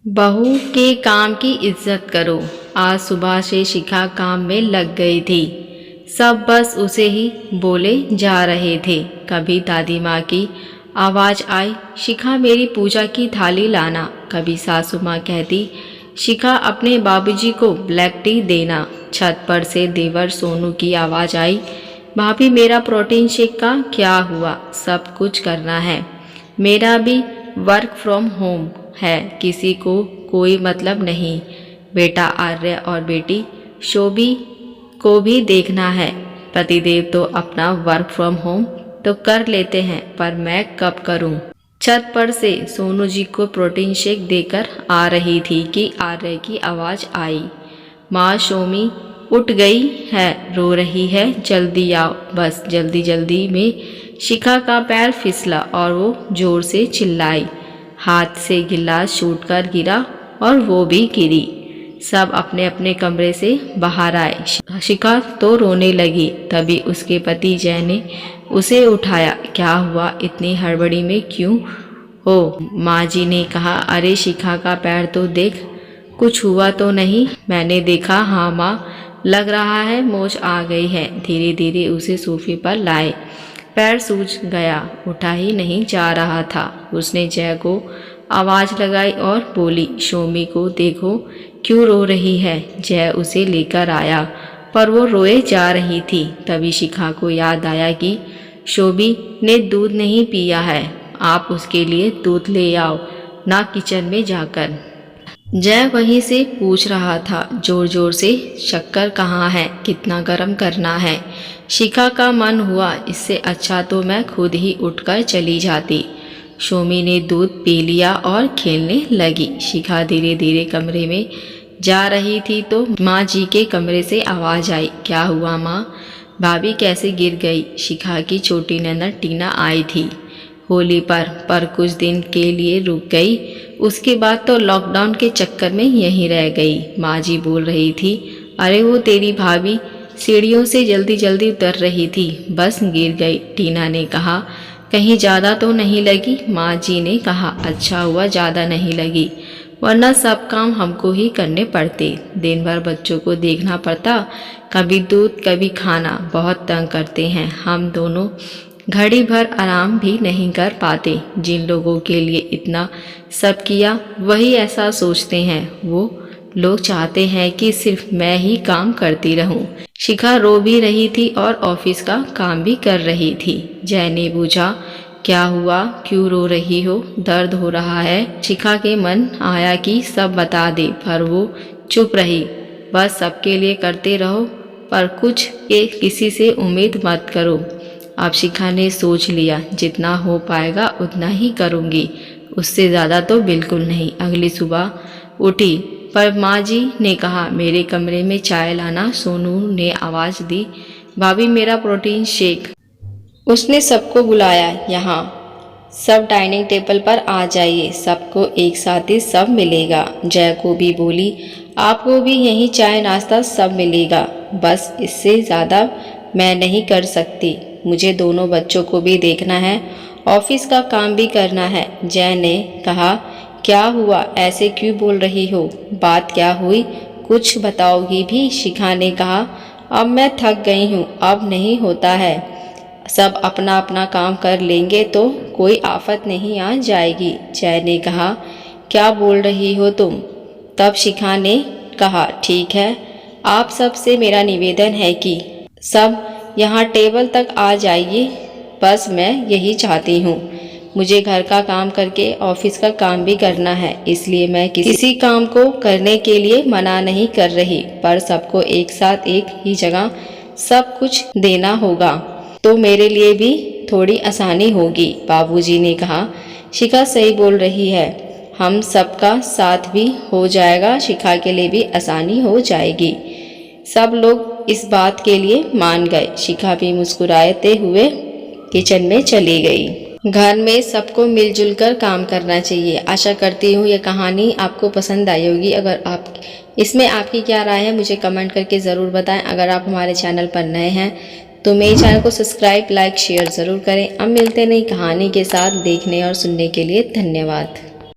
बहू के काम की इज्जत करो। आज सुबह से शिखा काम में लग गई थी। सब बस उसे ही बोले जा रहे थे। कभी दादी माँ की आवाज़ आई, शिखा मेरी पूजा की थाली लाना। कभी सासू माँ कहती, शिखा अपने बाबूजी को ब्लैक टी देना। छत पर से देवर सोनू की आवाज़ आई, भाभी मेरा प्रोटीन शेक का क्या हुआ? सब कुछ करना है। मेरा भी वर्क फ्रॉम होम है, किसी को कोई मतलब नहीं। बेटा आर्य और बेटी शोभी को भी देखना है। पतिदेव तो अपना वर्क फ्रॉम होम तो कर लेते हैं, पर मैं कब करूं? छत पर से सोनू जी को प्रोटीन शेक देकर आ रही थी कि आर्य की आवाज़ आई, माँ शोमी उठ गई है, रो रही है, जल्दी आओ। बस जल्दी जल्दी में शिखा का पैर फिसला और वो जोर से चिल्लाई। हाथ से गिलास छूटकर गिरा और वो भी गिरी। सब अपने अपने कमरे से बाहर आए। शिखा तो रोने लगी। तभी उसके पति जय ने उसे उठाया। क्या हुआ, इतनी हड़बड़ी में क्यों हो? माँ जी ने कहा, अरे शिखा का पैर तो देख, कुछ हुआ तो नहीं? मैंने देखा, हाँ माँ, लग रहा है मोच आ गई है। धीरे धीरे उसे सोफे पर लाए। पैर सूज गया, उठा ही नहीं जा रहा था। उसने जय को आवाज़ लगाई और बोली, शोमी को देखो क्यों रो रही है। जय उसे लेकर आया, पर वो रोए जा रही थी। तभी शिखा को याद आया कि शोभी ने दूध नहीं पिया है, आप उसके लिए दूध ले आओ ना, किचन में जाकर। जय वहीं से पूछ रहा था जोर जोर से, शक्कर कहाँ है, कितना गर्म करना है? शिखा का मन हुआ, इससे अच्छा तो मैं खुद ही उठकर चली जाती। शोमी ने दूध पी लिया और खेलने लगी। शिखा धीरे धीरे कमरे में जा रही थी तो माँ जी के कमरे से आवाज़ आई, क्या हुआ माँ? भाभी कैसे गिर गई? शिखा की छोटी ननद टीना आई थी होली पर कुछ दिन के लिए रुक गई। उसके बाद तो लॉकडाउन के चक्कर में यहीं रह गई। माँ जी बोल रही थी, अरे वो तेरी भाभी सीढ़ियों से जल्दी जल्दी उतर रही थी, बस गिर गई। टीना ने कहा, कहीं ज़्यादा तो नहीं लगी? माँ जी ने कहा, अच्छा हुआ ज़्यादा नहीं लगी, वरना सब काम हमको ही करने पड़ते। दिन भर बच्चों को देखना पड़ता, कभी दूध कभी खाना, बहुत तंग करते हैं हम दोनों। घड़ी भर आराम भी नहीं कर पाते। जिन लोगों के लिए इतना सब किया वही ऐसा सोचते हैं। वो लोग चाहते हैं कि सिर्फ मैं ही काम करती रहूं। शिखा रो भी रही थी और ऑफिस का काम भी कर रही थी। जय ने पूछा, क्या हुआ, क्यों रो रही हो? दर्द हो रहा है? शिखा के मन आया कि सब बता दे, पर वो चुप रही। बस सबके लिए करते रहो, पर कुछ किसी से उम्मीद मत करो। अब शिखा ने सोच लिया, जितना हो पाएगा उतना ही करूँगी, उससे ज़्यादा तो बिल्कुल नहीं। अगली सुबह उठी, पर माँ जी ने कहा, मेरे कमरे में चाय लाना। सोनू ने आवाज़ दी, भाभी मेरा प्रोटीन शेक। उसने सबको बुलाया, यहाँ सब डाइनिंग टेबल पर आ जाइए, सबको एक साथ ही सब मिलेगा। जय को भी बोली, आपको भी यहीं चाय नाश्ता सब मिलेगा, बस इससे ज़्यादा मैं नहीं कर सकती, मुझे दोनों बच्चों को भी देखना है, ऑफिस का काम भी करना है। जय ने कहा, क्या हुआ, ऐसे क्यों बोल रही हो? बात क्या हुई, कुछ बताओगी भी? शिखा ने कहा, अब मैं थक गई हूँ, अब नहीं होता है। सब अपना अपना काम कर लेंगे तो कोई आफत नहीं आ जाएगी। जय ने कहा, क्या बोल रही हो तुम? तब शिखा ने कहा, ठीक है, आप सब से मेरा निवेदन है कि सब यहाँ टेबल तक आ जाइए, बस मैं यही चाहती हूँ। मुझे घर का काम करके ऑफिस का काम भी करना है, इसलिए मैं किसी काम को करने के लिए मना नहीं कर रही, पर सबको एक साथ एक ही जगह सब कुछ देना होगा तो मेरे लिए भी थोड़ी आसानी होगी। बाबूजी ने कहा, शिखा सही बोल रही है, हम सबका साथ भी हो जाएगा, शिखा के लिए भी आसानी हो जाएगी। सब लोग इस बात के लिए मान गए। शिखा भी मुस्कुराते हुए किचन में चली गई। घर में सबको मिलजुल कर काम करना चाहिए। आशा करती हूँ ये कहानी आपको पसंद आई होगी। अगर आप इसमें आपकी क्या राय है मुझे कमेंट करके ज़रूर बताएं। अगर आप हमारे चैनल पर नए हैं तो मेरे चैनल को सब्सक्राइब, लाइक, शेयर ज़रूर करें। अब मिलते नई कहानी के साथ। देखने और सुनने के लिए धन्यवाद।